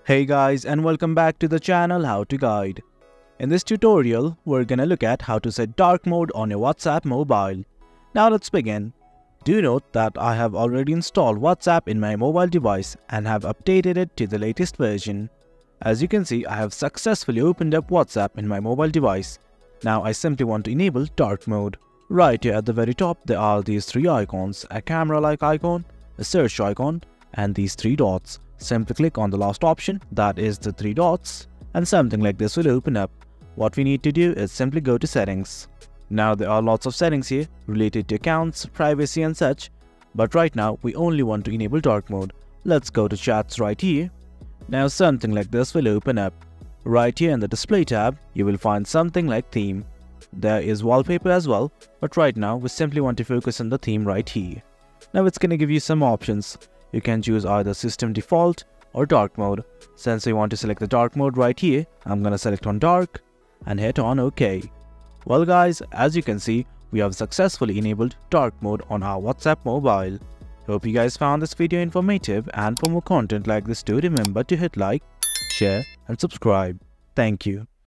Hey guys, and welcome back to the channel How to Guide. In this tutorial, we're gonna look at how to set dark mode on your WhatsApp mobile. Now let's begin. Do note that I have already installed WhatsApp in my mobile device and have updated it to the latest version. As you can see, I have successfully opened up WhatsApp in my mobile device. Now I simply want to enable dark mode. Right here at the very top, there are these three icons: a camera-like icon, a search icon, and these three dots. Simply click on the last option, that is the three dots, and something like this will open up. What we need to do is simply go to settings. Now there are lots of settings here related to accounts, privacy and such, but right now we only want to enable dark mode. Let's go to chats right here. Now something like this will open up. Right here in the display tab, you will find something like theme. There is wallpaper as well, but right now we simply want to focus on the theme right here. Now it's gonna give you some options. You can choose either system default or dark mode. Since we want to select the dark mode right here, I'm gonna select on dark and hit on OK. Well guys, as you can see, we have successfully enabled dark mode on our WhatsApp mobile. Hope you guys found this video informative, and for more content like this, do remember to hit like, share and subscribe. Thank you.